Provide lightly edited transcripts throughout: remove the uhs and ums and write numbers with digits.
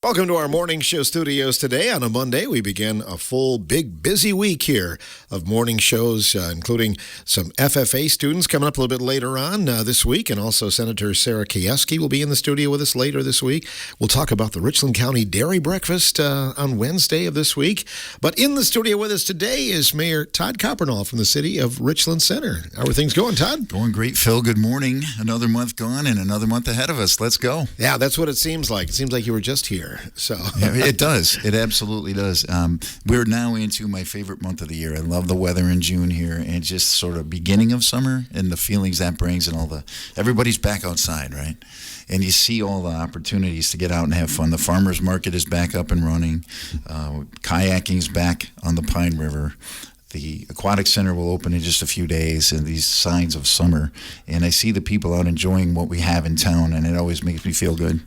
Welcome to our morning show studios today. On a Monday, we begin a full, big, busy week here of morning shows, including some FFA students coming up a little bit later on this week, and also Senator Sarah Kieski will be in the studio with us later this week. We'll talk about the Richland County Dairy Breakfast on Wednesday of this week. But in the studio with us today is Mayor Todd Coppernoll from the city of Richland Center. How are things going, Todd? Going great, Phil. Good morning. Another month gone and another month ahead of us. Let's go. Yeah, that's what it seems like. It seems like you were just here. So yeah, it does. It absolutely does. We're now into my favorite month of the year. I love the weather in June here and just sort of beginning of summer and the feelings that brings and everybody's back outside, right? And you see all the opportunities to get out and have fun. The farmers market is back up and running. Kayaking's back on the Pine River. The aquatic center will open in just a few days, and these signs of summer. And I see the people out enjoying what we have in town, and it always makes me feel good.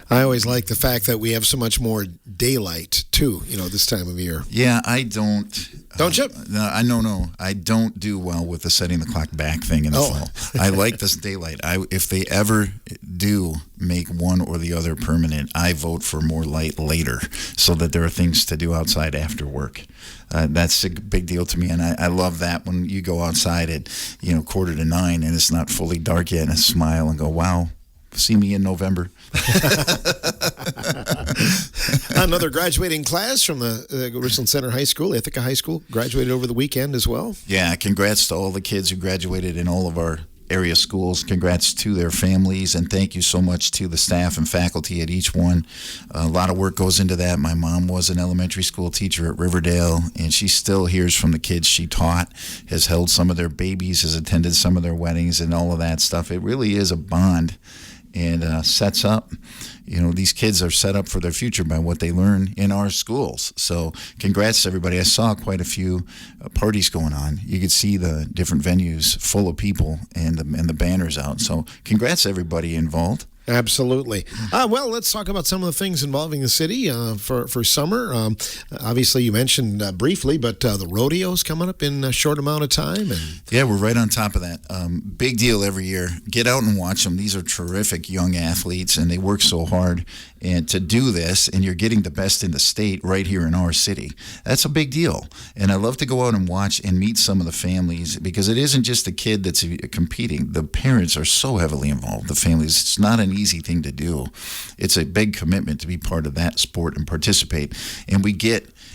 I always like the fact that we have so much more daylight, too, this time of year. Yeah, I don't. Don't you? No. I don't do well with the setting the clock back thing in the fall. I like this daylight. If they ever do make one or the other permanent, I vote for more light later so that there are things to do outside after work. That's a big deal to me, and I love that when you go outside at 8:45 and it's not fully dark yet, and I smile and go, wow, see me in November. Another graduating class from the Richland Center High School, Ithaca High School, graduated over the weekend as well. Yeah, congrats to all the kids who graduated in all of our area schools. Congrats to their families, and thank you so much to the staff and faculty at each one. A lot of work goes into that. My mom was an elementary school teacher at Riverdale, and she still hears from the kids she taught, has held some of their babies, has attended some of their weddings and all of that stuff. It really is a bond and sets up. These kids are set up for their future by what they learn in our schools. So congrats to everybody. I saw quite a few parties going on. You could see the different venues full of people and the banners out. So congrats to everybody involved. Absolutely. Well, let's talk about some of the things involving the city for summer. Obviously, you mentioned briefly, but the rodeo's coming up in a short amount of time. Yeah, we're right on top of that. Big deal every year. Get out and watch them. These are terrific young athletes, and they work so hard. And to do this, and you're getting the best in the state right here in our city, that's a big deal. And I love to go out and watch and meet some of the families, because it isn't just the kid that's competing. The parents are so heavily involved, the families. It's not an easy thing to do. It's a big commitment to be part of that sport and participate. And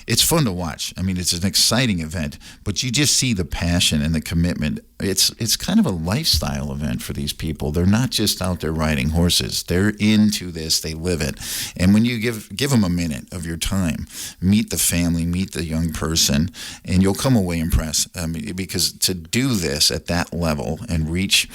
it's fun to watch. I mean, it's an exciting event, but you just see the passion and the commitment. It's kind of a lifestyle event for these people. They're not just out there riding horses. They're into this. They live it. And when you give them a minute of your time, meet the family, meet the young person, and you'll come away impressed. Because to do this at that level and reach,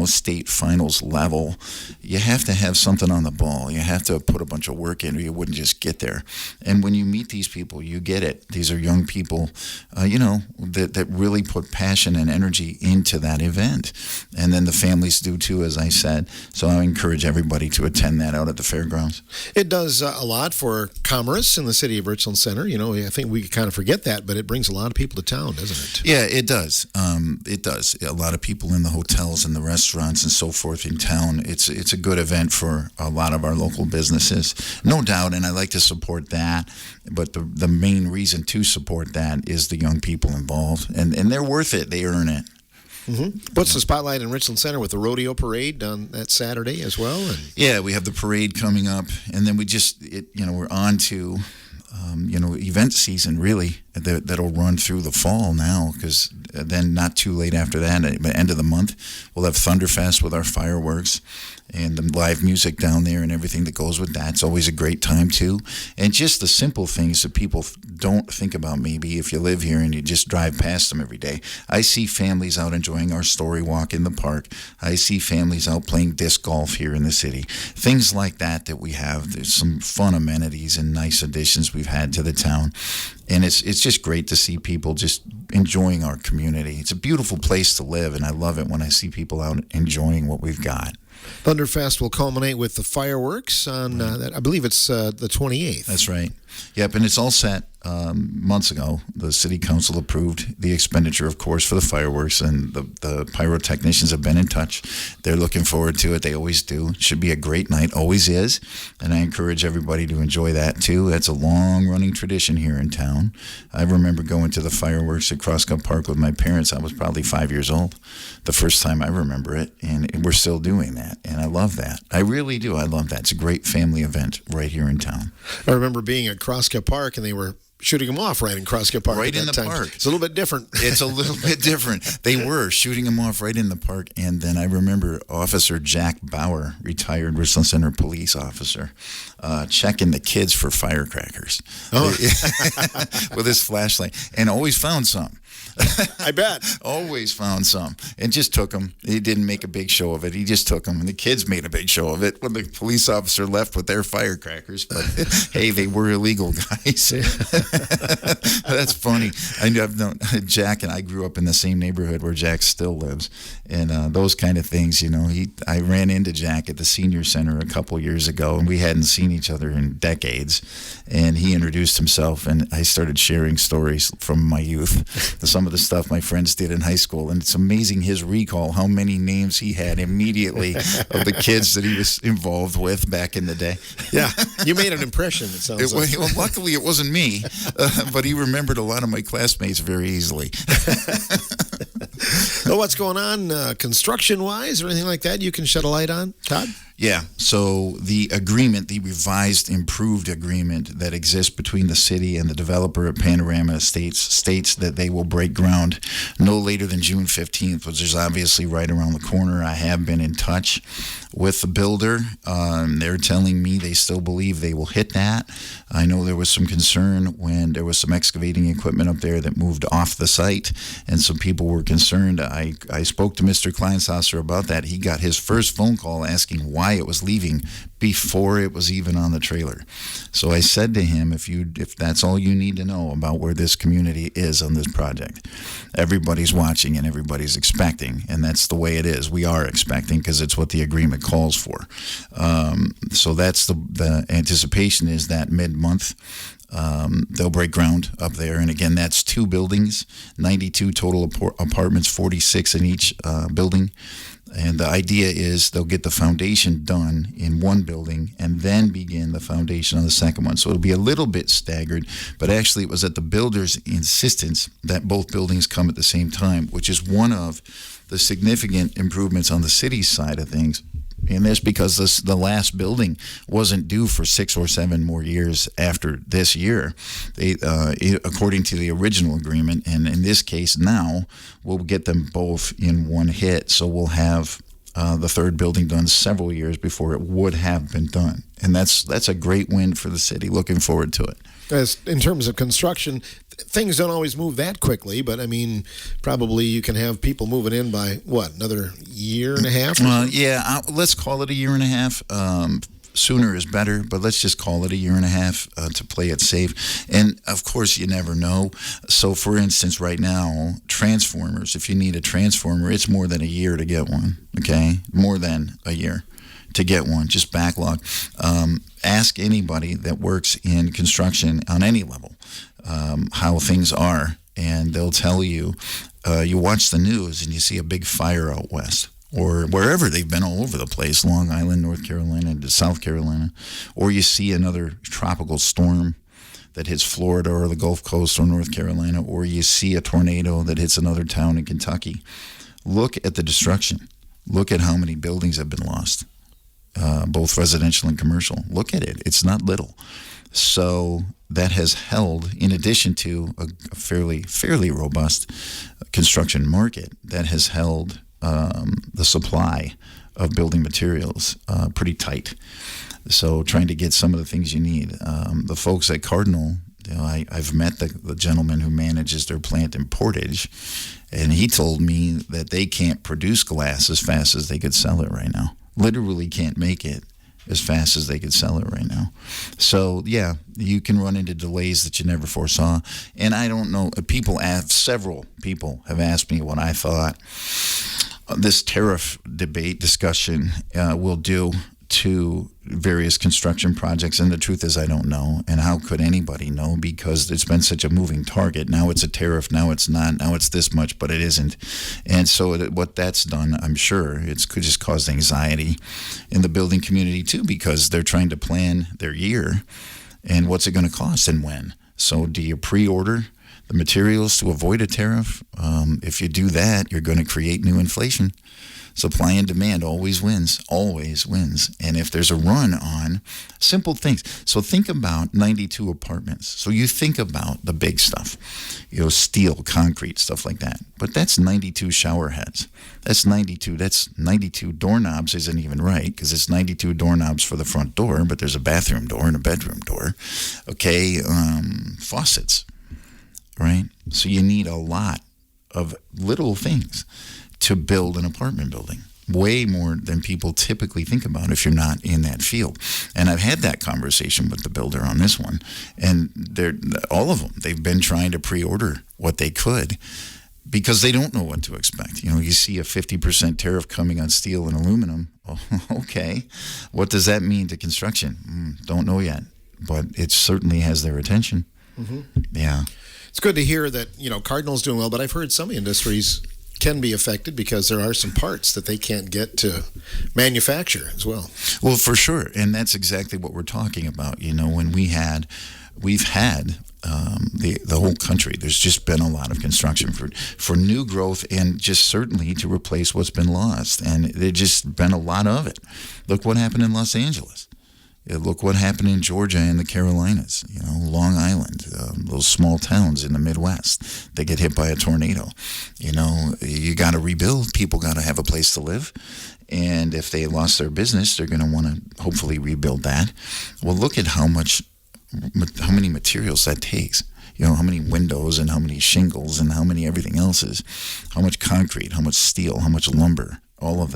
state finals level, you have to have something on the ball. You have to put a bunch of work in, or you wouldn't just get there. And when you meet these people, you get it. These are young people, that really put passion and energy into that event. And then the families do too, as I said. So I encourage everybody to attend that out at the fairgrounds. It does a lot for commerce in the city of Richland Center. I think we kind of forget that, but it brings a lot of people to town, doesn't it? Yeah, it does. It does. A lot of people in the hotels and the restaurants and so forth in town. It's a good event for a lot of our local businesses, no doubt, and I like to support that. But the main reason to support that is the young people involved, and they're worth it. They earn it. Mm-hmm. Puts the spotlight in Richland Center with the rodeo parade on that Saturday as well. Yeah, we have the parade coming up, and then we're on to event season really that'll run through the fall now, because then not too late after that, at the end of the month, we'll have Thunderfest with our fireworks and the live music down there and everything that goes with that. It's always a great time too. And just the simple things that people don't think about, maybe if you live here and you just drive past them every day. I see families out enjoying our story walk in the park. I see families out playing disc golf here in the city. Things like that we have. There's some fun amenities and nice additions we've had to the town. And it's just great to see people just enjoying our community. It's a beautiful place to live, and I love it when I see people out enjoying what we've got. Thunderfest will culminate with the fireworks on, I believe it's the 28th. That's right. Yep, and it's all set. months ago, the city council approved the expenditure, of course, for the fireworks, and the pyrotechnicians have been in touch. They're looking forward to it. They always do. It should be a great night, always is, and I encourage everybody to enjoy that too. That's a long-running tradition here in town. I remember going to the fireworks at Crosscut Park with my parents. I was probably 5 years old the first time I remember it, and we're still doing that, and I love that. I really do. I love that. It's a great family event right here in town. I remember being at Crosscut Park, and they were shooting them off right in Crosscut Park. Right in the time. park. It's a little bit different. It's a little bit different. They were shooting them off right in the park. And then I remember Officer Jack Bauer, retired Richland Center police officer, checking the kids for firecrackers with his flashlight, and always found some. I bet. Always found some, and just took them. He didn't make a big show of it. He just took them, and the kids made a big show of it when the police officer left with their firecrackers. But hey, they were illegal, guys. That's funny. I've known Jack, and I grew up in the same neighborhood where Jack still lives, and those kind of things. You know, I ran into Jack at the senior center a couple years ago, and we hadn't seen each other in decades. And he introduced himself, and I started sharing stories from my youth. Some of the stuff my friends did in high school, and it's amazing his recall, how many names he had immediately of the kids that he was involved with back in the day. Yeah, you made an impression, it sounds like. Well, luckily it wasn't me, but he remembered a lot of my classmates very easily. Well, what's going on construction-wise or anything like that you can shed a light on, Todd? Yeah, so the agreement, the revised, improved agreement that exists between the city and the developer at Panorama Estates states that they will break ground no later than June 15th, which is obviously right around the corner. I have been in touch with the builder. They're telling me they still believe they will hit that. I know there was some concern when there was some excavating equipment up there that moved off the site, and some people were concerned. I spoke to Mr. Kleinsasser about that. He got his first phone call asking why it was leaving before it was even on the trailer. So I said to him, if that's all you need to know about where this community is on this project, everybody's watching and everybody's expecting, and that's the way it is. We are expecting because it's what the agreement calls for. So that's the anticipation is that mid-month they'll break ground up there. And again, that's 2 buildings, 92 total apartments, 46 in each building. And the idea is they'll get the foundation done in one building and then begin the foundation on the second one. So it'll be a little bit staggered, but actually it was at the builder's insistence that both buildings come at the same time, which is one of the significant improvements on the city's side of things. And that's because the last building wasn't due for 6 or 7 more years after this year, according to the original agreement. And in this case now, we'll get them both in one hit. So we'll have the third building done several years before it would have been done. And that's a great win for the city. Looking forward to it. As in terms of construction, things don't always move that quickly, but I mean, probably you can have people moving in by, another year and a half? Let's call it a year and a half. Sooner is better, but let's just call it a year and a half to play it safe. And, of course, you never know. So, for instance, right now, transformers, if you need a transformer, it's more than a year to get one, okay? More than a year to get one, just backlog. Ask anybody that works in construction on any level how things are, and they'll tell you. You watch the news and you see a big fire out west, or wherever they've been all over the place, Long Island, North Carolina, to South Carolina, or you see another tropical storm that hits Florida or the Gulf Coast or North Carolina, or you see a tornado that hits another town in Kentucky. Look at the destruction. Look at how many buildings have been lost. Both residential and commercial. Look at it. It's not little. So that has held, in addition to a fairly robust construction market, that has held the supply of building materials pretty tight. So trying to get some of the things you need. The folks at Cardinal, I've met the gentleman who manages their plant in Portage, and he told me that they can't produce glass as fast as they could sell it right now. Literally can't make it as fast as they could sell it right now. So, yeah, you can run into delays that you never foresaw. And I don't know, several people have asked me what I thought this tariff discussion will do to various construction projects, and the truth is I don't know. And how could anybody know? Because it's been such a moving target. Now it's a tariff, now it's not, now it's this much, but it isn't. And so what that's done, I'm sure, it's could just cause anxiety in the building community too, because they're trying to plan their year and what's it going to cost and when. So do you pre-order the materials to avoid a tariff? If you do that, you're going to create new inflation. Supply and demand always wins. And if there's a run on simple things, so think about 92 apartments. So you think about the big stuff, steel, concrete, stuff like that. But that's 92 shower heads. That's 92 doorknobs isn't even right, because it's 92 doorknobs for the front door, but there's a bathroom door and a bedroom door. Okay, faucets, right? So you need a lot of little things to build an apartment building, way more than people typically think about if you're not in that field. And I've had that conversation with the builder on this one, and all of them, they've been trying to pre-order what they could because they don't know what to expect. You see a 50% tariff coming on steel and aluminum. Oh, okay, what does that mean to construction? Don't know yet, but it certainly has their attention. Mm-hmm. Yeah. It's good to hear that, Cardinal's doing well, but I've heard some industries can be affected because there are some parts that they can't get to manufacture as well. Well, for sure. And that's exactly what we're talking about. When we've had the whole country, there's just been a lot of construction for new growth and just certainly to replace what's been lost. And there's just been a lot of it. Look what happened in Los Angeles. Look what happened in Georgia and the Carolinas, Long Island, those small towns in the Midwest. They get hit by a tornado. You got to rebuild. People got to have a place to live. And if they lost their business, they're going to want to hopefully rebuild that. Well, look at how many materials that takes. How many windows and how many shingles and how many everything else is. How much concrete, how much steel, how much lumber. All of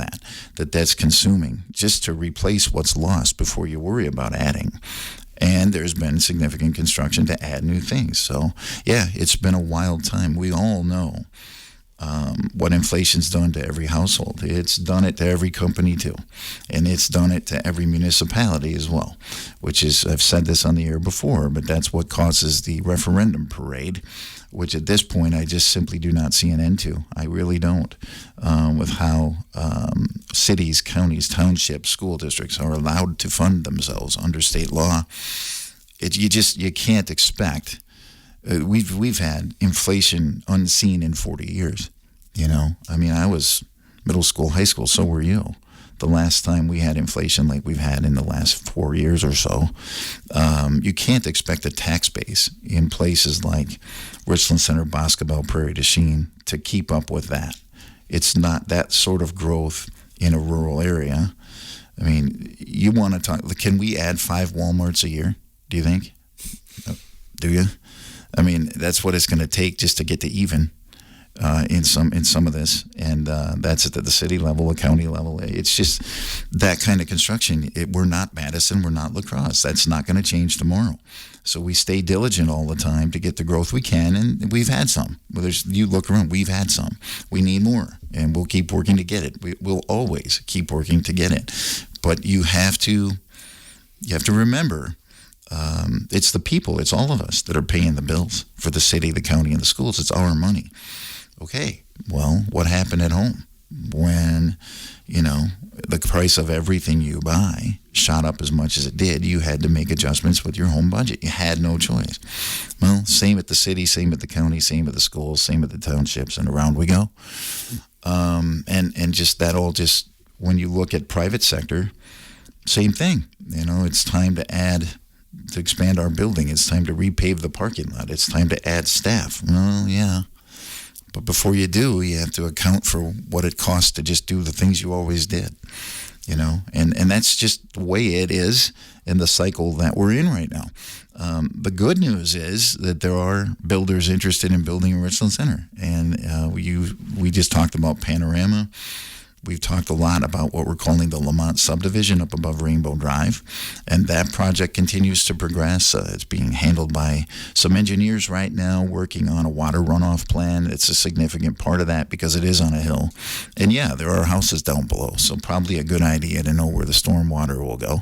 that's consuming just to replace what's lost before you worry about adding. And there's been significant construction to add new things. So, yeah, it's been a wild time. We all know what inflation's done to every household. It's done it to every company, too. And it's done it to every municipality as well, which is, I've said this on the air before, but that's what causes the referendum parade, which at this point I just simply do not see an end to. I really don't, with how cities, counties, townships, school districts are allowed to fund themselves under state law. You can't expect. We've had inflation unseen in 40 years. I was middle school, high school, so were you. The last time we had inflation like we've had in the last 4 years or so, you can't expect a tax base in places like Richland Center, Boscobel, Prairie du Chien to keep up with that. It's not that sort of growth in a rural area. You want to talk, can we add 5 Walmarts a year, do you think? Do you? That's what it's going to take just to get to even. In some of this, and that's at the city level, the county level. It's just that kind of construction. We're not Madison, we're not La Crosse. That's not going to change tomorrow. So we stay diligent all the time to get the growth we can, and we've had some. You look around, we've had some. We need more, and we'll keep working to get it. We'll always keep working to get it. But you have to remember. It's the people, it's all of us that are paying the bills for the city, the county, and the schools. It's our money. Okay, well, what happened at home when, the price of everything you buy shot up as much as it did? You had to make adjustments with your home budget. You had no choice. Well, same at the city, same at the county, same at the schools, same at the townships, and around we go. And just that all just, when you look at private sector, same thing. It's time to expand our building. It's time to repave the parking lot. It's time to add staff. Well, yeah. But before you do, you have to account for what it costs to just do the things you always did, and that's just the way it is in the cycle that we're in right now. The good news is that there are builders interested in building in Richland Center, and we just talked about Panorama. We've talked a lot about what we're calling the Lamont subdivision up above Rainbow Drive, and that project continues to progress. It's being handled by some engineers right now working on a water runoff plan. It's a significant part of that because it is on a hill. And yeah, there are houses down below, so probably a good idea to know where the storm water will go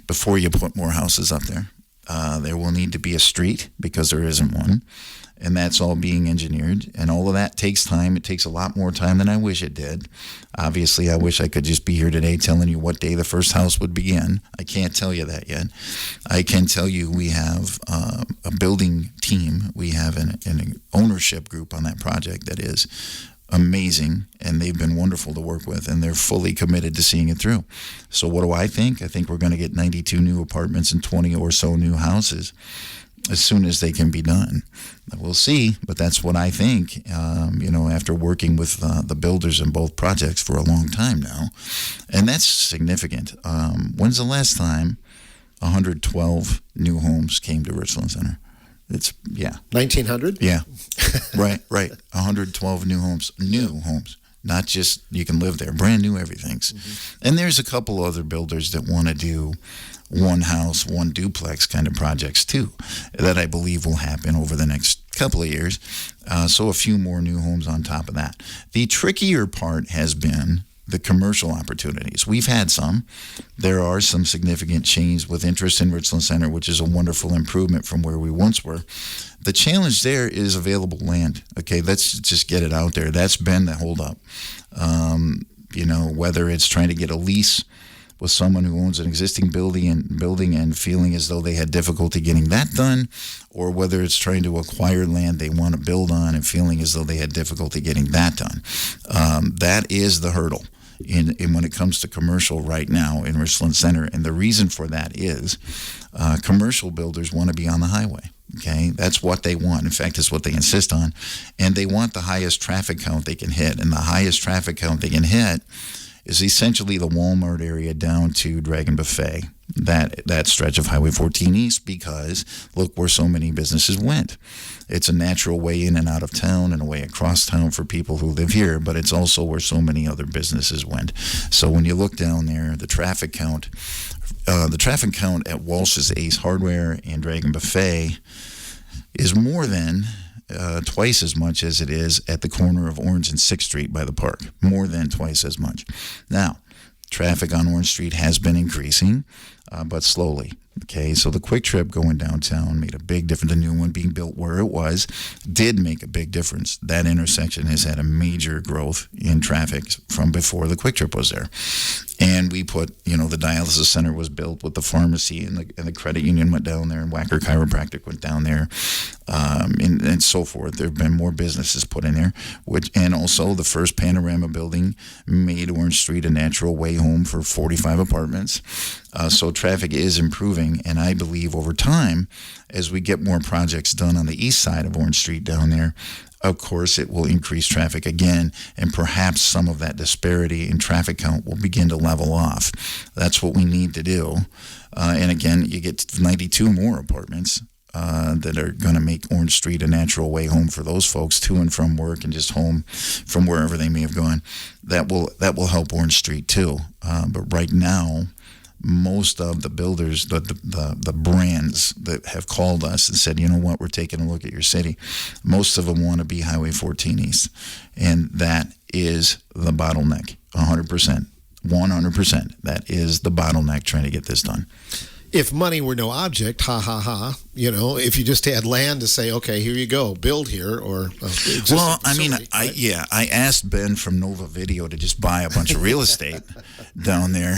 before you put more houses up there. There will need to be a street because there isn't one. And that's all being engineered. And all of that takes time. It takes a lot more time than I wish it did. Obviously, I wish I could just be here today telling you what day the first house would begin. I can't tell you that yet. I can tell you we have a building team. We have an ownership group on that project that is amazing, and they've been wonderful to work with, and they're fully committed to seeing it through. So what do I think? I think we're going to get 92 new apartments and 20 or so new houses as soon as they can be done. We'll see, but that's what I think, after working with the builders in both projects for a long time now. And that's significant. When's the last time 112 new homes came to Richland Center? It's, 1900? Yeah, right. 112 new homes, not just you can live there, brand new everything's. Mm-hmm. And there's a couple other builders that want to do one house, one duplex kind of projects too, that I believe will happen over the next couple of years. So a few more new homes on top of that. The trickier part has been the commercial opportunities. We've had some. There are some significant changes with interest in Richland Center, which is a wonderful improvement from where we once were. The challenge there is available land. Okay, let's just get it out there. That's been the holdup. Whether it's trying to get a lease with someone who owns an existing building and feeling as though they had difficulty getting that done, or whether it's trying to acquire land they want to build on and feeling as though they had difficulty getting that done. That is the hurdle in when it comes to commercial right now in Richland Center. And the reason for that is commercial builders want to be on the highway. Okay, that's what they want. In fact, it's what they insist on. And they want the highest traffic count they can hit. And the highest traffic count they can hit is essentially the Walmart area down to Dragon Buffet, that stretch of Highway 14 East, because look where so many businesses went. It's a natural way in and out of town and a way across town for people who live here, but it's also where so many other businesses went. So when you look down there, the traffic count at Walsh's Ace Hardware and Dragon Buffet is more than twice as much as it is at the corner of Orange and 6th Street by the park. More than twice as much. Now, traffic on Orange Street has been increasing, but slowly. Okay, so the Quick Trip going downtown made a big difference. The new one being built where it was did make a big difference. That intersection has had a major growth in traffic from before the Quick Trip was there. And we put, the dialysis center was built with the pharmacy, and the credit union went down there, and Wacker Chiropractic went down there, and so forth. There have been more businesses put in there, and also the first Panorama building made Orange Street a natural way home for 45 apartments. So traffic is improving, and I believe over time, as we get more projects done on the east side of Orange Street down there, of course, it will increase traffic again, and perhaps some of that disparity in traffic count will begin to level off. That's what we need to do. And again, you get 92 more apartments that are going to make Orange Street a natural way home for those folks to and from work and just home from wherever they may have gone. That will help Orange Street too. But right now, most of the builders, the brands that have called us and said, you know what, we're taking a look at your city, most of them want to be Highway 14 East. And that is the bottleneck, 100%. 100%. That is the bottleneck trying to get this done. If money were no object, if you just had land to say, okay, here you go, build here, or I asked Ben from Nova Video to just buy a bunch of real estate down there.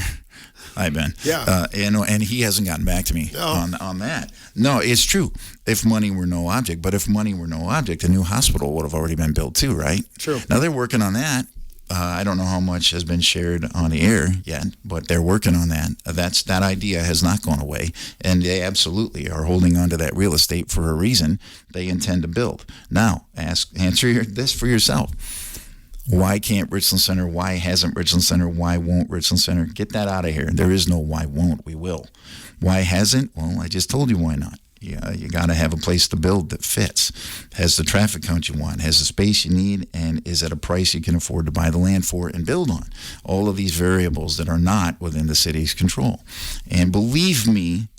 Hi, Ben. Yeah. And he hasn't gotten back to me on that. No, it's true. If money were no object, but if money were no object, a new hospital would have already been built too, right? True. Now they're working on that. I don't know how much has been shared on the air yet, but they're working on that. That idea has not gone away, and they absolutely are holding on to that real estate for a reason. They intend to build. Now, answer this for yourself. Why can't Richland Center? Why hasn't Richland Center? Why won't Richland Center? Get that out of here. There is no why won't. We will. Why hasn't? Well, I just told you why not. Yeah, you got to have a place to build that fits, has the traffic count you want, has the space you need, and is at a price you can afford to buy the land for and build on. All of these variables that are not within the city's control. And believe me,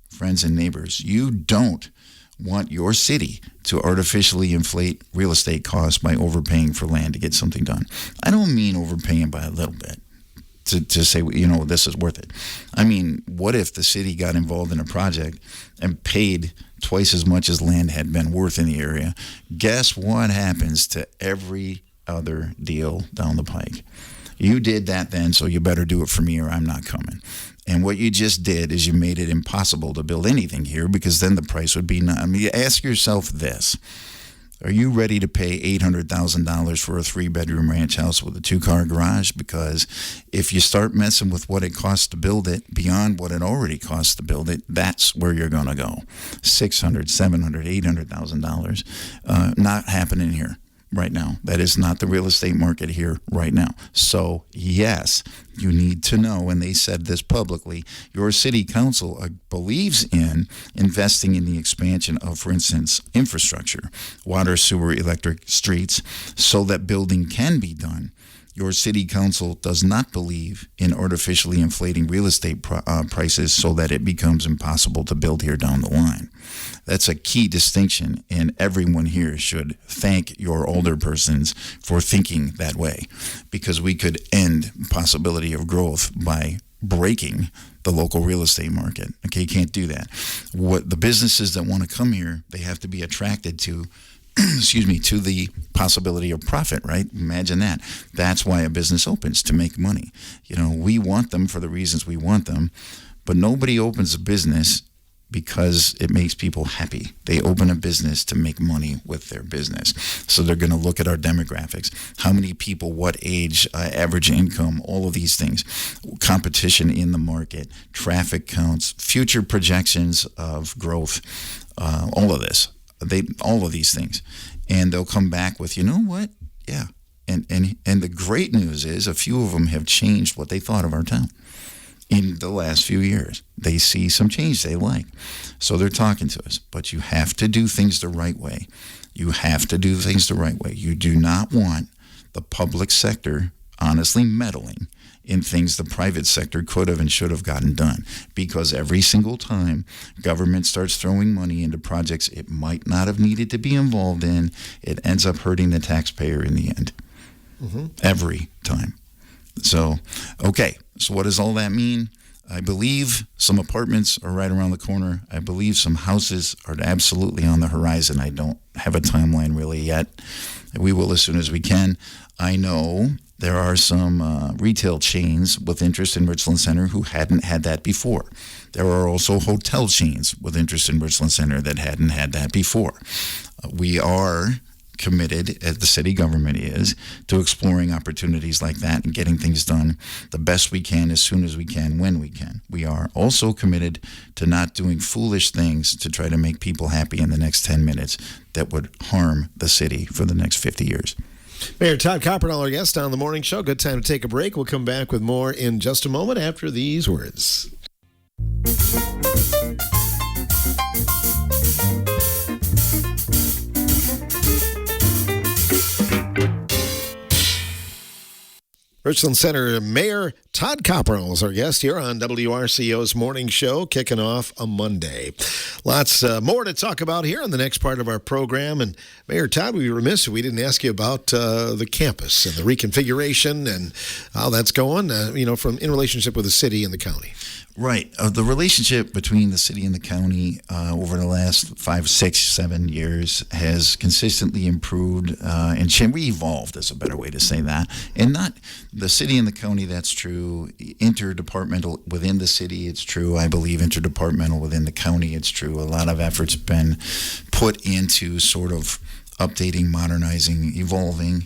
friends and neighbors, you don't want your city to artificially inflate real estate costs by overpaying for land to get something done. I don't mean overpaying by a little bit. To say, this is worth it. I mean, what if the city got involved in a project and paid twice as much as land had been worth in the area? Guess what happens to every other deal down the pike? You did that then, so you better do it for me or I'm not coming. And what you just did is you made it impossible to build anything here, because then the price would be not. I mean, ask yourself this. Are you ready to pay $800,000 for a 3-bedroom ranch house with a 2-car garage? Because if you start messing with what it costs to build it beyond what it already costs to build it, that's where you're going to go. $600,000, $700,000, $800,000. Not happening here right now. That is not the real estate market here right now. So, yes, you need to know, and they said this publicly, your city council believes in investing in the expansion of, for instance, infrastructure, water, sewer, electric, streets, so that building can be done. Your city council does not believe in artificially inflating real estate prices so that it becomes impossible to build here down the line. That's a key distinction, and everyone here should thank your older persons for thinking that way, because we could end possibility of growth by breaking the local real estate market. Okay, you can't do that. What the businesses that want to come here, they have to be attracted to to the possibility of profit, right? Imagine that. That's why a business opens, to make money. We want them for the reasons we want them, but nobody opens a business because it makes people happy. They open a business to make money with their business. So they're going to look at our demographics, how many people, what age, average income, all of these things, competition in the market, traffic counts, future projections of growth, all of this. All of these things, and they'll come back with, you know what? Yeah, and the great news is a few of them have changed what they thought of our town in the last few years. They see some change they like, so they're talking to us. But you have to do things the right way. You have to do things the right way. You do not want the public sector honestly meddling in things the private sector could have and should have gotten done, because every single time government starts throwing money into projects it might not have needed to be involved in, it ends up hurting the taxpayer in the end. Every time. So, okay, so what does all that mean? I believe some apartments are right around the corner. I believe some houses are absolutely on the horizon. I don't have a timeline really yet. We will as soon as we can. I know there are some retail chains with interest in Richland Center who hadn't had that before. There are also hotel chains with interest in Richland Center that hadn't had that before. We are committed, as the city government is, to exploring opportunities like that and getting things done the best we can, as soon as we can, when we can. We are also committed to not doing foolish things to try to make people happy in the next 10 minutes that would harm the city for the next 50 years. Mayor Todd Coppernoll, our guest on the morning show. Good time to take a break. We'll come back with more in just a moment after these words. Richland Center Mayor Todd Coppernoll is our guest here on WRCO's Morning Show, kicking off a Monday. Lots more to talk about here on the next part of our program. And Mayor Todd, we'd be remiss if we didn't ask you about the campus and the reconfiguration and how that's going, from in relationship with the city and the county. Right. The relationship between the city and the county over the last 5, 6, 7 years has consistently improved and re-evolved, is a better way to say that. And not the city and the county, that's true. Interdepartmental within the city, it's true. I believe interdepartmental within the county, it's true. A lot of effort's been put into sort of updating, modernizing, evolving,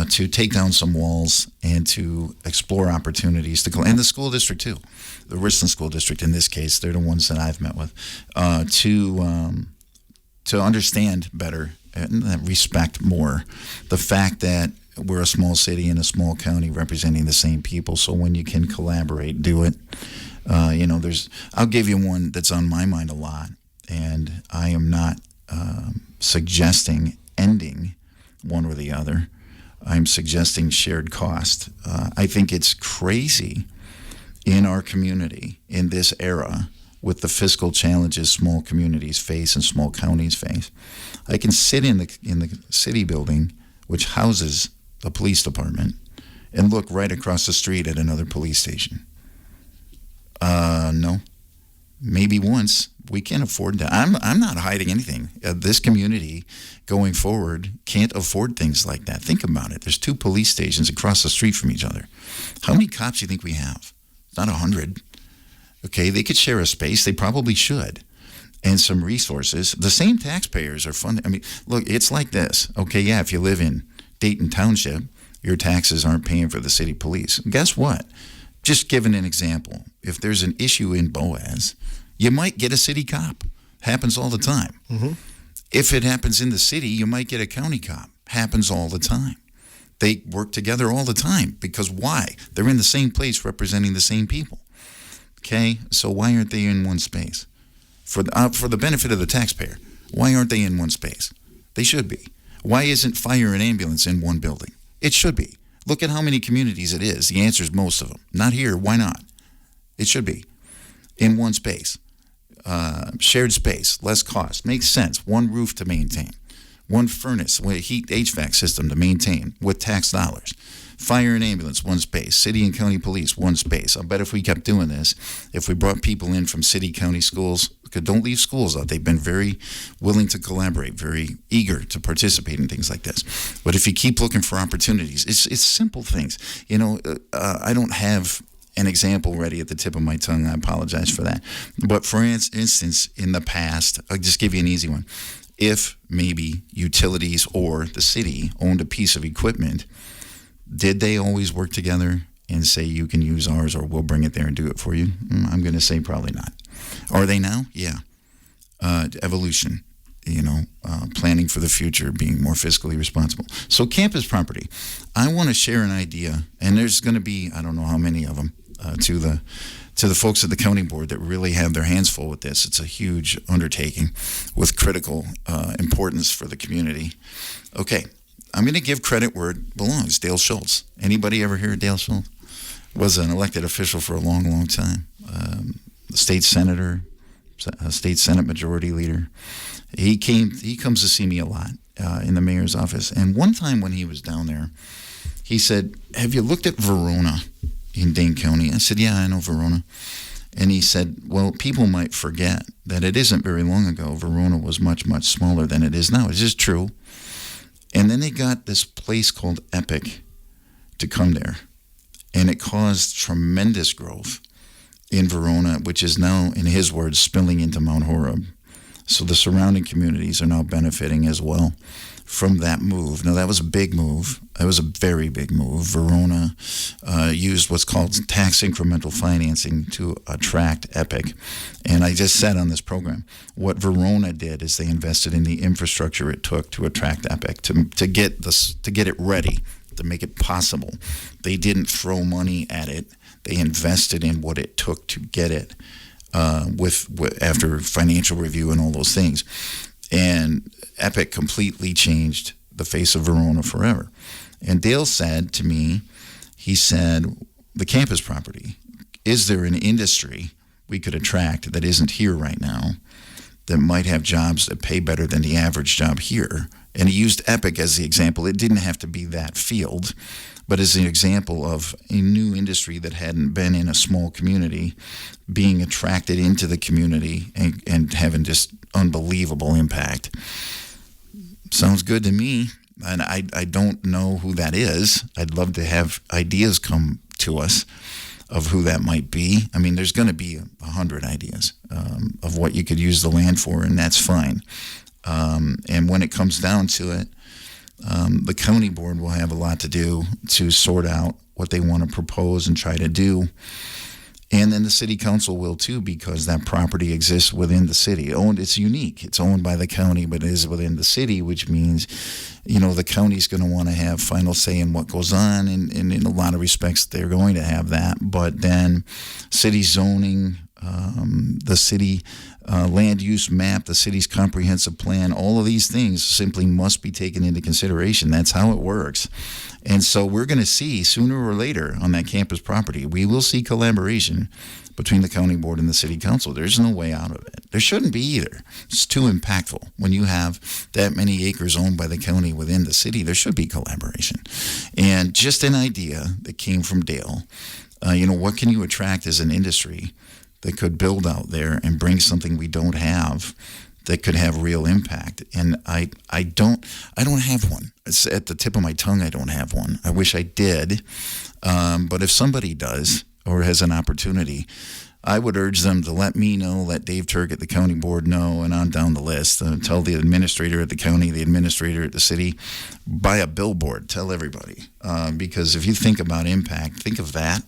to take down some walls and to explore opportunities to go, and the school district too, the Richland School District in this case, they're the ones that I've met with, to understand better and respect more the fact that we're a small city and a small county representing the same people. So when you can collaborate, do it. I'll give you one that's on my mind a lot. am not suggesting ending one or the other. I'm suggesting shared cost. I think it's crazy in our community in this era with the fiscal challenges small communities face and small counties face. I can sit in the city building, which houses the police department, and look right across the street at another police station. No. Maybe once. We can't afford that. I'm not hiding anything. This community going forward can't afford things like that. Think about it. There's 2 police stations across the street from each other. How many cops do you think we have? Not 100. Okay, they could share a space. They probably should. And some resources. The same taxpayers are funding. I mean, look, it's like this. Okay, yeah, if you live in Dayton Township, your taxes aren't paying for the city police. Guess what? Just giving an example. If there's an issue in Boaz, you might get a city cop. Happens all the time. Mm-hmm. If it happens in the city, you might get a county cop. Happens all the time. They work together all the time. Because why? They're in the same place representing the same people. Okay? So why aren't they in one space? For the benefit of the taxpayer, why aren't they in one space? They should be. Why isn't fire and ambulance in one building? It should be. Look at how many communities it is. The answer is most of them. Not here. Why not? It should be. In one space. Shared space, less cost. Makes sense. One roof to maintain. One furnace, heat HVAC system to maintain with tax dollars. Fire and ambulance, one space. City and county police, one space. I'll bet if we kept doing this, if we brought people in from city, county schools, don't leave schools out. They've been very willing to collaborate, very eager to participate in things like this. But if you keep looking for opportunities, it's simple things. I don't have an example ready at the tip of my tongue. I apologize for that. But for instance, in the past, I'll just give you an easy one. If maybe utilities or the city owned a piece of equipment, did they always work together and say you can use ours or we'll bring it there and do it for you? I'm going to say probably not. Are they now? Yeah. Evolution, planning for the future, being more fiscally responsible. So campus property. I want to share an idea, and there's going to be, I don't know how many of them, to the folks at the county board that really have their hands full with this. It's a huge undertaking with critical importance for the community. Okay, I'm going to give credit where it belongs. Dale Schultz. Anybody ever hear of Dale Schultz? Was an elected official for a long, long time. State senator, state Senate majority leader. He comes to see me a lot in the mayor's office. And one time when he was down there, he said, "Have you looked at Verona in Dane County?" I said, "Yeah, I know Verona." And he said, "Well, people might forget that it isn't very long ago. Verona was much, much smaller than it is now." It's just true. And then they got this place called Epic to come there. And it caused tremendous growth in Verona, which is now, in his words, spilling into Mount Horeb. So the surrounding communities are now benefiting as well from that move. Now, that was a big move. That was a very big move. Verona used what's called tax incremental financing to attract Epic. And I just said on this program, what Verona did is they invested in the infrastructure it took to attract Epic, to get it ready, to make it possible. They didn't throw money at it. They invested in what it took to get it after financial review and all those things. And Epic completely changed the face of Verona forever. And Dale said to me, he said, the campus property, is there an industry we could attract that isn't here right now that might have jobs that pay better than the average job here? And he used Epic as the example. It didn't have to be that field, but as an example of a new industry that hadn't been in a small community being attracted into the community and having just unbelievable impact. Sounds good to me. And I don't know who that is. I'd love to have ideas come to us of who that might be. I mean, there's going to be 100 ideas of what you could use the land for, and that's fine. And when it comes down to it, the county board will have a lot to do to sort out what they want to propose and try to do. And then the city council will too, because that property exists within the city. It's unique. It's owned by the county, but it is within the city, which means, the county's going to want to have final say in what goes on. And in a lot of respects, they're going to have that. But then city zoning, the city land use map, the city's comprehensive plan, all of these things simply must be taken into consideration. That's how it works. And so we're going to see sooner or later on that campus property, we will see collaboration between the county board and the city council. There's no way out of it. There shouldn't be either. It's too impactful. When you have that many acres owned by the county within the city, there should be collaboration. And just an idea that came from Dale, what can you attract as an industry that could build out there and bring something we don't have that could have real impact? And I don't have one. It's at the tip of my tongue. I don't have one. I wish I did. But if somebody does or has an opportunity, I would urge them to let me know, let Dave Turk at the county board know, and on down the list. Tell the administrator at the county, the administrator at the city, buy a billboard, tell everybody. Because if you think about impact, think of that.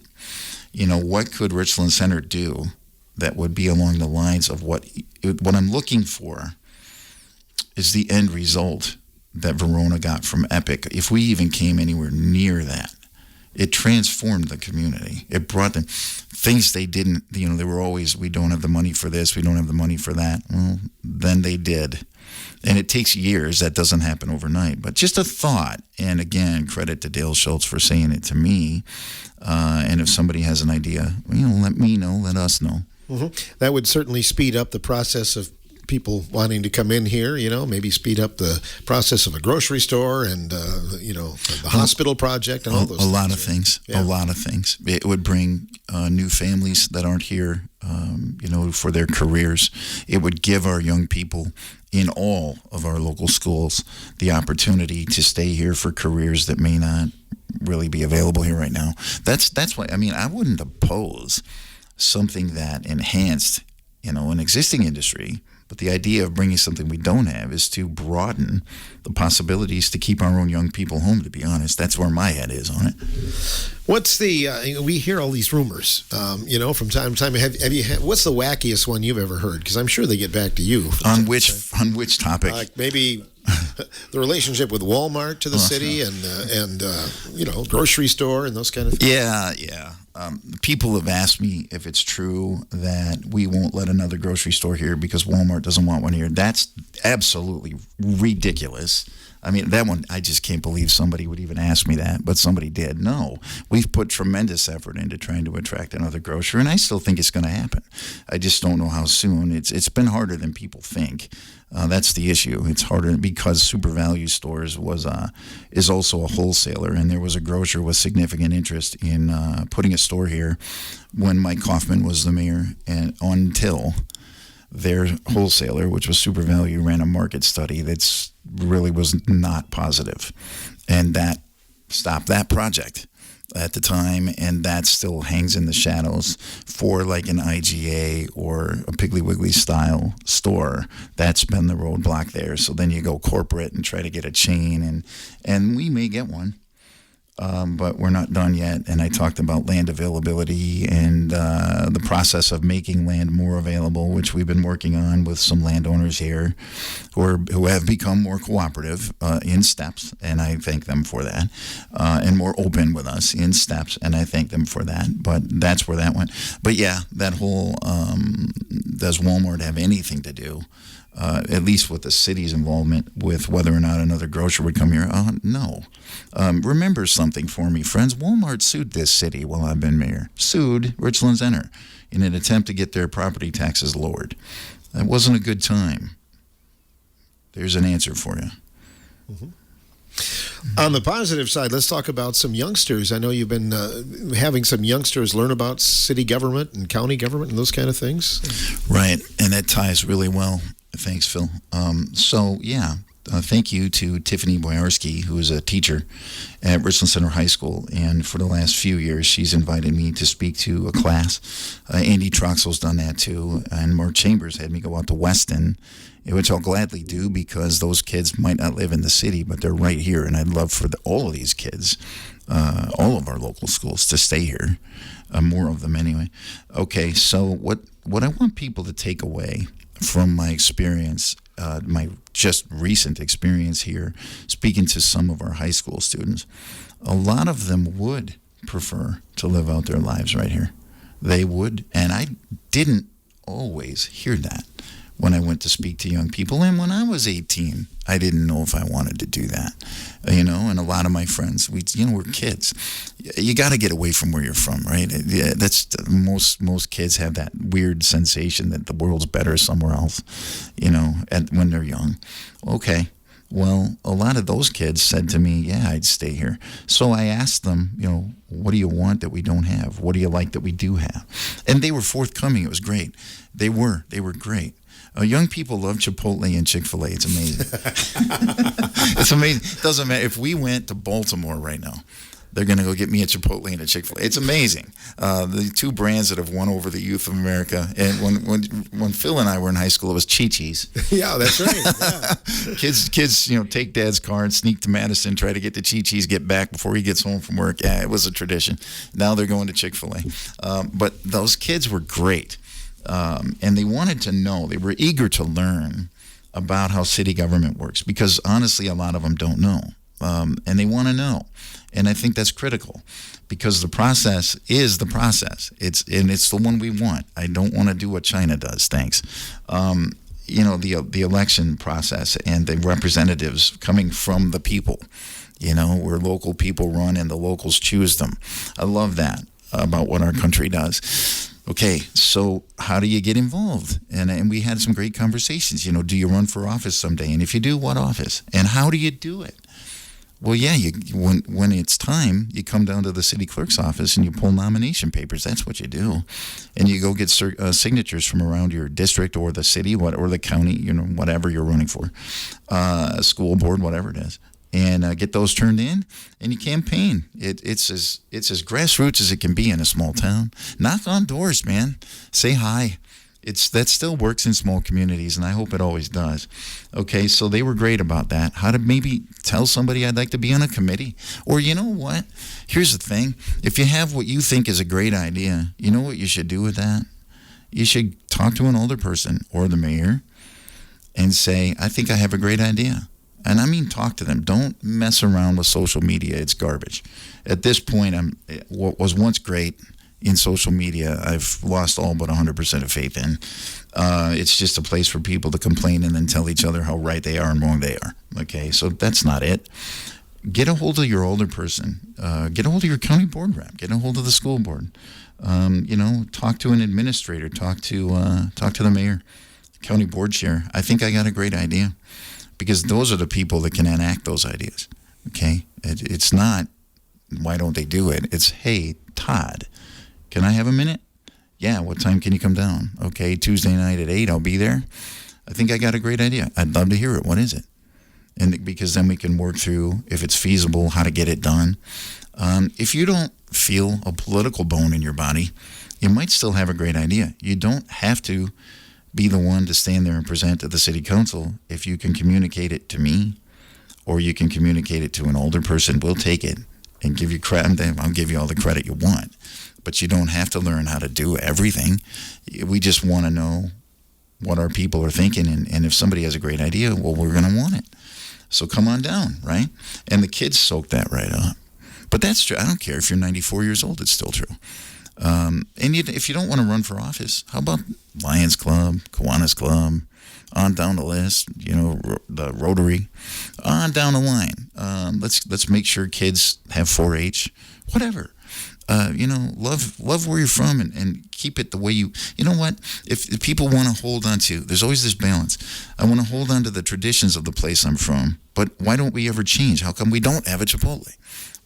What could Richland Center do that would be along the lines of what I'm looking for is the end result that Verona got from Epic. If we even came anywhere near that, it transformed the community. It brought them things they didn't, they were always, we don't have the money for this, we don't have the money for that. Well, then they did. And it takes years. That doesn't happen overnight. But just a thought. And again, credit to Dale Schultz for saying it to me. And if somebody has an idea, let me know, let us know. Mm-hmm. That would certainly speed up the process of people wanting to come in here, maybe speed up the process of a grocery store and, the hospital project and all those things. A lot of things. Yeah. A lot of things. It would bring new families that aren't here, for their careers. It would give our young people in all of our local schools the opportunity to stay here for careers that may not really be available here right now. That's why, I wouldn't oppose something that enhanced, an existing industry. But the idea of bringing something we don't have is to broaden the possibilities to keep our own young people home, to be honest. That's where my head is on it. What's we hear all these rumors, from time to time. Have you what's the wackiest one you've ever heard? Because I'm sure they get back to you. On which topic? Maybe the relationship with Walmart to the city and grocery store and those kind of things. Yeah. People have asked me if it's true that we won't let another grocery store here because Walmart doesn't want one here. That's absolutely ridiculous. That one, I just can't believe somebody would even ask me that, but somebody did. No, we've put tremendous effort into trying to attract another grocer, and I still think it's going to happen. I just don't know how soon. It's been harder than people think. That's the issue. It's harder because Super Value Stores is also a wholesaler, and there was a grocer with significant interest in putting a store here when Mike Kaufman was the mayor, and until their wholesaler, which was Super Value, ran a market study that's really was not positive, and that stopped that project at the time, and that still hangs in the shadows for like an IGA or a Piggly Wiggly style store. That's been the roadblock there. So then you go corporate and try to get a chain, and we may get one. But we're not done yet. And I talked about land availability and the process of making land more available, which we've been working on with some landowners here who have become more cooperative in steps, and I thank them for that, and more open with us in steps, and I thank them for that. But that's where that went. But yeah, that whole does Walmart have anything to do? At least with the city's involvement with whether or not another grocer would come here. No. Remember something for me, friends. Walmart sued this city while I've been mayor. Sued Richland Center in an attempt to get their property taxes lowered. That wasn't a good time. There's an answer for you. Mm-hmm. On the positive side, let's talk about some youngsters. I know you've been having some youngsters learn about city government and county government and those kind of things. Right, and that ties really well. Thanks, Phil. Thank you to Tiffany Boyarski, who is a teacher at Richland Center High School, and for the last few years, she's invited me to speak to a class. Andy Troxel's done that too, and Mark Chambers had me go out to Weston, which I'll gladly do because those kids might not live in the city, but they're right here, and I'd love for all of these kids, all of our local schools, to stay here, more of them anyway. Okay, so what I want people to take away from my experience, my just recent experience here, speaking to some of our high school students, a lot of them would prefer to live out their lives right here. They would, and I didn't always hear that when I went to speak to young people. And when I was 18, I didn't know if I wanted to do that, and a lot of my friends, we're kids. You got to get away from where you're from, right? Yeah, that's most kids have that weird sensation that the world's better somewhere else, when they're young. Okay. Well, a lot of those kids said to me, yeah, I'd stay here. So I asked them, what do you want that we don't have? What do you like that we do have? And they were forthcoming. It was great. They were great. Young people love Chipotle and Chick-fil-A. It's amazing. It's amazing. It doesn't matter. If we went to Baltimore right now, they're going to go get me a Chipotle and a Chick-fil-A. It's amazing. The two brands that have won over the youth of America. And when Phil and I were in high school, it was Chi-Chi's. Yeah, that's right. Yeah. Kids, take Dad's car and sneak to Madison, try to get to Chi-Chi's, get back before he gets home from work. Yeah, it was a tradition. Now they're going to Chick-fil-A. But those kids were great. And they wanted to know. They were eager to learn about how city government works because, honestly, a lot of them don't know. And they want to know. And I think that's critical because the process is the process. It's the one we want. I don't want to do what China does. Thanks. The election process and the representatives coming from the people, where local people run and the locals choose them. I love that about what our country does. Okay, so how do you get involved? And we had some great conversations. Do you run for office someday? And if you do, what office? And how do you do it? Well, yeah, when it's time, you come down to the city clerk's office and you pull nomination papers. That's what you do. And you go get signatures from around your district or the city or the county, whatever you're running for, school board, whatever it is. And get those turned in, and you campaign. It's as grassroots as it can be in a small town. Knock on doors, man. Say hi. That still works in small communities, and I hope it always does. Okay, so they were great about that. How to maybe tell somebody I'd like to be on a committee. Or you know what? Here's the thing. If you have what you think is a great idea, you know what you should do with that? You should talk to an older person or the mayor and say, I think I have a great idea. And I mean, talk to them. Don't mess around with social media. It's garbage. At this point, what was once great in social media, I've lost all but 100% of faith in. It's just a place for people to complain and then tell each other how right they are and wrong they are. Okay, so that's not it. Get a hold of your older person. Get a hold of your county board rep. Get a hold of the school board. Talk to an administrator. Talk to the mayor, county board chair. I think I got a great idea. Because those are the people that can enact those ideas, okay? It's not, why don't they do it? It's, hey, Todd, can I have a minute? Yeah, what time can you come down? Okay, Tuesday night at 8, I'll be there. I think I got a great idea. I'd love to hear it. What is it? And because then we can work through, if it's feasible, how to get it done. If you don't feel a political bone in your body, you might still have a great idea. You don't have to be the one to stand there and present to the city council. If you can communicate it to me or you can communicate it to an older person, we'll take it and give you credit. I'll give you all the credit you want. But you don't have to learn how to do everything. We just want to know what our people are thinking. And if somebody has a great idea, well, we're going to want it. So come on down, right? And the kids soak that right up. But that's true. I don't care if you're 94 years old. It's still true. If you don't want to run for office, how about Lions Club, Kiwanis Club, on down the list, the Rotary, on down the line. Let's make sure kids have 4-H, whatever. Love where you're from and keep it the way you know what? If people want to hold on to, there's always this balance. I want to hold on to the traditions of the place I'm from, but why don't we ever change? How come we don't have a Chipotle?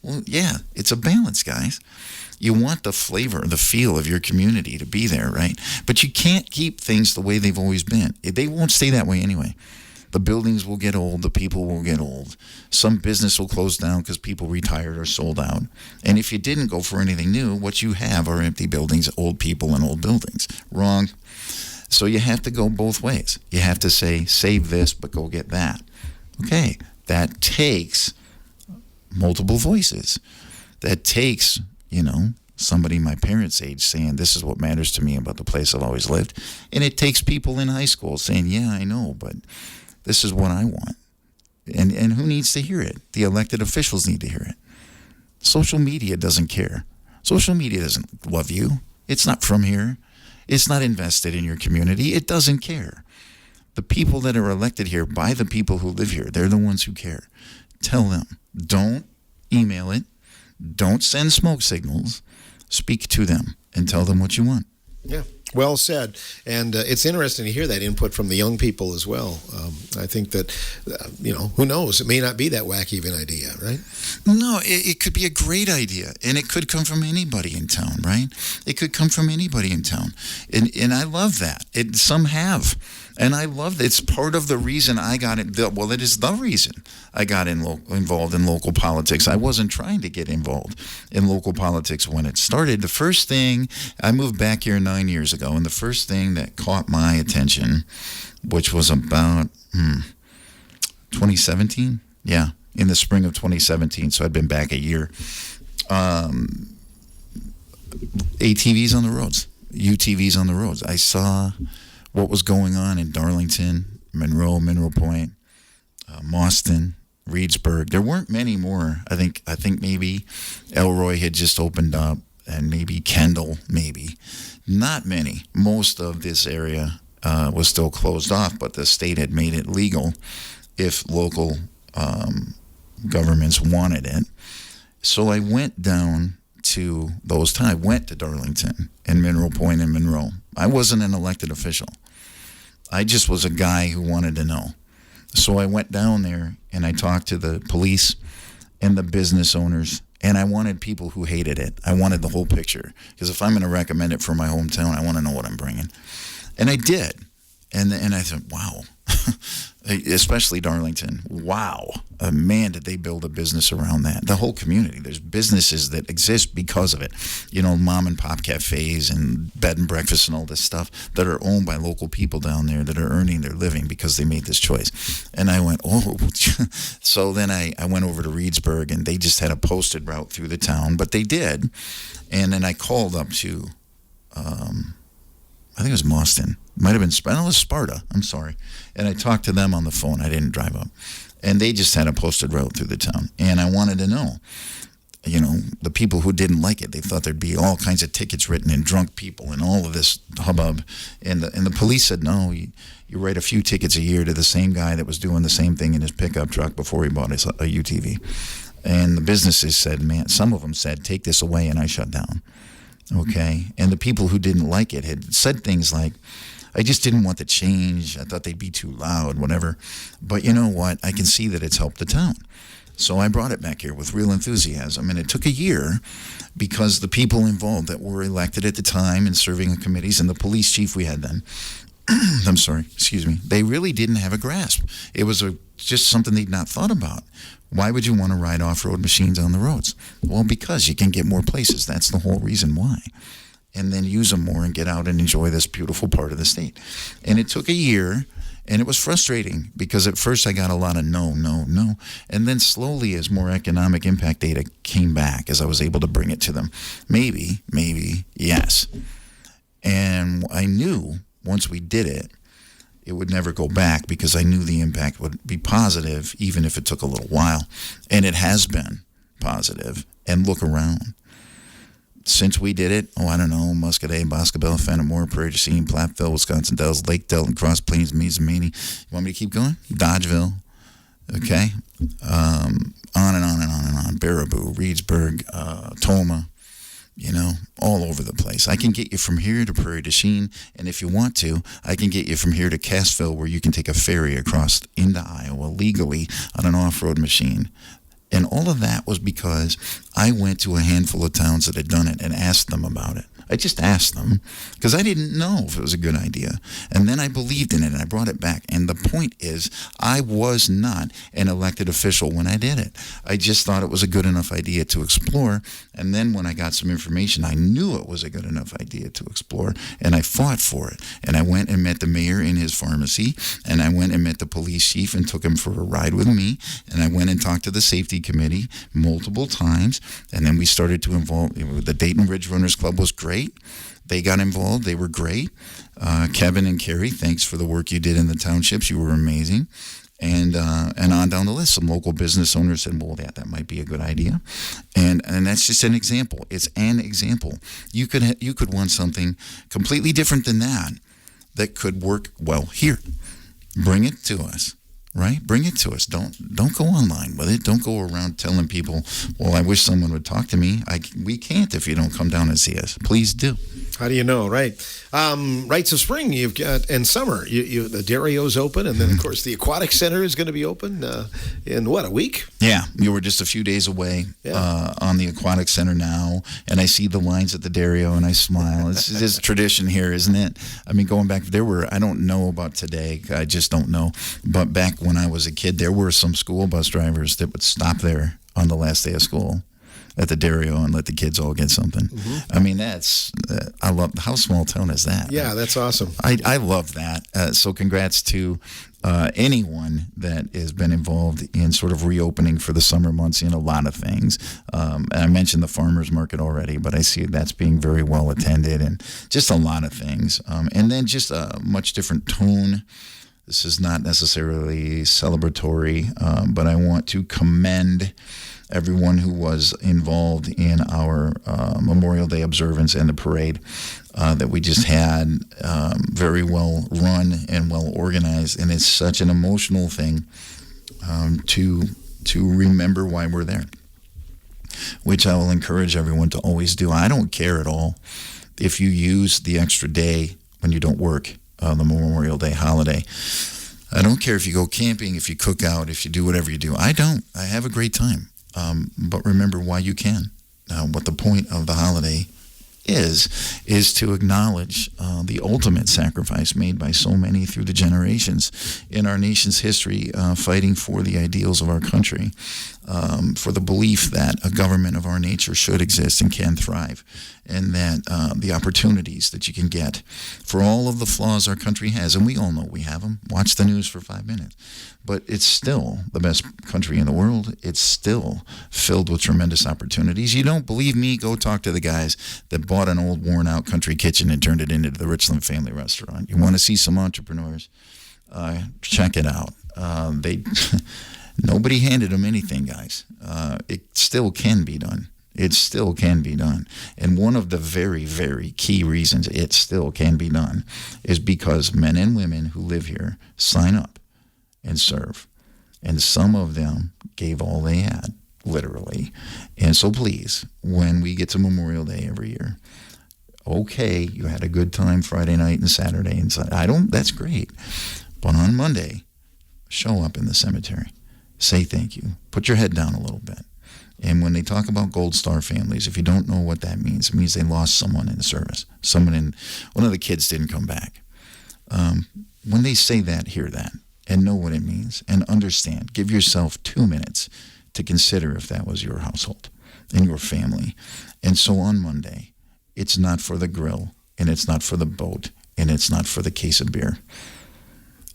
Well, yeah, it's a balance, guys. You want the flavor, the feel of your community to be there, right? But you can't keep things the way they've always been. They won't stay that way anyway. The buildings will get old. The people will get old. Some business will close down because people retired or sold out. And if you didn't go for anything new, what you have are empty buildings, old people, and old buildings. Wrong. So you have to go both ways. You have to say, save this, but go get that. Okay, that takes multiple voices. That takes somebody my parents' age saying, this is what matters to me about the place I've always lived. And it takes people in high school saying, yeah, I know, but this is what I want. And who needs to hear it? The elected officials need to hear it. Social media doesn't care. Social media doesn't love you. It's not from here. It's not invested in your community. It doesn't care. The people that are elected here by the people who live here, they're the ones who care. Tell them. Don't email it. Don't send smoke signals. Speak to them and tell them what you want. Yeah, well said. And it's interesting to hear that input from the young people as well. I think that, who knows? It may not be that wacky of an idea, right? No, it could be a great idea. And it could come from anybody in town, right? It could come from anybody in town. And I love that. Some have. And I love that. It's part of the reason I got it. Well, it is the reason I got involved in local politics. I wasn't trying to get involved in local politics when it started. The first thing, I moved back here 9 years ago, and the first thing that caught my attention, which was about 2017? Yeah, in the spring of 2017. So I'd been back a year. ATVs on the roads, UTVs on the roads. I saw what was going on in Darlington, Monroe, Mineral Point, Mauston, Reedsburg. There weren't many more. I think maybe Elroy had just opened up, and maybe Kendall, maybe. Not many. Most of this area was still closed off, but the state had made it legal if local governments wanted it. So I went down to those times. I went to Darlington and Mineral Point and Monroe. I wasn't an elected official. I just was a guy who wanted to know. So I went down there and I talked to the police and the business owners, and I wanted people who hated it. I wanted the whole picture, because if I'm going to recommend it for my hometown, I want to know what I'm bringing. And I did. And I thought, wow, especially Darlington. Wow, man, did they build a business around that. The whole community, there's businesses that exist because of it. Mom and pop cafes and bed and breakfast and all this stuff that are owned by local people down there that are earning their living because they made this choice. And I went, oh. So then I went over to Reedsburg, and they just had a posted route through the town, but they did. And then I called up to, I think it was Mauston. Might have been Sparta. I'm sorry. And I talked to them on the phone. I didn't drive up. And they just had a posted route through the town. And I wanted to know, the people who didn't like it. They thought there'd be all kinds of tickets written and drunk people and all of this hubbub. And the police said, no, you write a few tickets a year to the same guy that was doing the same thing in his pickup truck before he bought a UTV. And the businesses said, man, some of them said, take this away, and I shut down. Okay? And the people who didn't like it had said things like, I just didn't want the change. I thought they'd be too loud, whatever. But you know what? I can see that it's helped the town. So I brought it back here with real enthusiasm. And it took a year because the people involved that were elected at the time and serving in committees, and the police chief we had then, they really didn't have a grasp. It was just something they'd not thought about. Why would you want to ride off-road machines on the roads? Well, because you can get more places. That's the whole reason why. And then use them more and get out and enjoy this beautiful part of the state. And it took a year, and it was frustrating because at first I got a lot of no. And then slowly, as more economic impact data came back, as I was able to bring it to them, maybe, yes. And I knew once we did it, it would never go back because I knew the impact would be positive even if it took a little while. And it has been positive. And look around. Since we did it, I don't know, Muscadet, Boscobel, Fenimore, Prairie du Chien, Platteville, Wisconsin Dells, Lake Delton, Cross Plains, Mizamini. You want me to keep going? Dodgeville, okay? On and on and on and on. Baraboo, Reedsburg, Toma, all over the place. I can get you from here to Prairie du Chien, and if you want to, I can get you from here to Cassville, where you can take a ferry across into Iowa legally on an off-road machine. And all of that was because I went to a handful of towns that had done it and asked them about it. I just asked them because I didn't know if it was a good idea. And then I believed in it and I brought it back. And the point is, I was not an elected official when I did it. I just thought it was a good enough idea to explore. And then when I got some information, I knew it was a good enough idea to explore. And I fought for it. And I went and met the mayor in his pharmacy. And I went and met the police chief and took him for a ride with me. And I went and talked to the safety committee multiple times. And then we started to involve, the Dayton Ridge Runners Club was great. They got involved. They were great. Kevin and Carrie, thanks for the work you did in the townships. You were amazing. And on down the list, some local business owners said, well, that might be a good idea. And that's just an example. It's an example. You could want something completely different than that could work well here. Bring it to us. Right? Bring it to us. Don't go online with it. Don't go around telling people, well, I wish someone would talk to me. We can't if you don't come down and see us. Please do. How do you know, right? Rites of Spring, you've got, and summer, the Dario's open, and then, of course, the Aquatic Center is going to be open in, a week? Yeah, you were just a few days away on the Aquatic Center now, and I see the lines at the Dario, and I smile. It's just tradition here, isn't it? I mean, going back, I don't know about today, I just don't know, but back when I was a kid, there were some school bus drivers that would stop there on the last day of school at the Dario and let the kids all get something. I mean, I love, how small town is that? Yeah, that's awesome. I love that. So congrats to anyone that has been involved in sort of reopening for the summer months in a lot of things. And I mentioned the farmers market already, but I see that's being very well attended and just a lot of things. And then just a much different tone. This is not necessarily celebratory, but I want to commend everyone who was involved in our Memorial Day observance and the parade that we just had. Very well run and well organized, and it's such an emotional thing to remember why we're there, which I will encourage everyone to always do. I don't care at all if you use the extra day when you don't work, the Memorial Day holiday. I don't care if you go camping, if you cook out, if you do whatever you do. I don't. I have a great time. But remember why you can. What the point of the holiday is to acknowledge the ultimate sacrifice made by so many through the generations in our nation's history, fighting for the ideals of our country, for the belief that a government of our nature should exist and can thrive, and that the opportunities that you can get for all of the flaws our country has, and we all know we have them. Watch the news for 5 minutes. But it's still the best country in the world. It's still filled with tremendous opportunities. You don't believe me? Go talk to the guys that bought an old, worn-out country kitchen and turned it into the Richland family restaurant. You want to see some entrepreneurs? Check it out. Nobody handed them anything, guys. It still can be done. It still can be done. And one of the very, very key reasons it still can be done is because men and women who live here sign up and serve. And some of them gave all they had, literally. And so please, when we get to Memorial Day every year, okay, you had a good time Friday night and Saturday and Sunday. That's great. But on Monday, show up in the cemetery. Say thank you. Put your head down a little bit. And when they talk about Gold Star families, if you don't know what that means, it means they lost someone in the service. One of the kids didn't come back. When they say that, hear that. And know what it means and understand. Give yourself 2 minutes to consider if that was your household and your family. And so on Monday, it's not for the grill, and it's not for the boat, and it's not for the case of beer.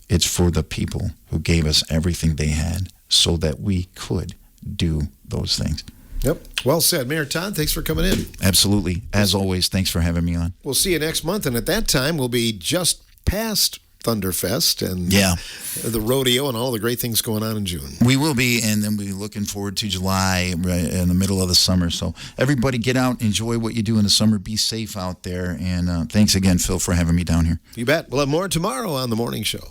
It's for the people who gave us everything they had so that we could do those things. Yep. Well said. Mayor Todd, thanks for coming in. Absolutely. As always, thanks for having me on. We'll see you next month, and at that time, we'll be just past Thunderfest and the rodeo and all the great things going on in June. We will be, and then we'll be looking forward to July, right in the middle of the summer. So everybody get out, enjoy what you do in the summer, be safe out there, and thanks again, Phil, for having me down here. You bet. We'll have more tomorrow on The Morning Show.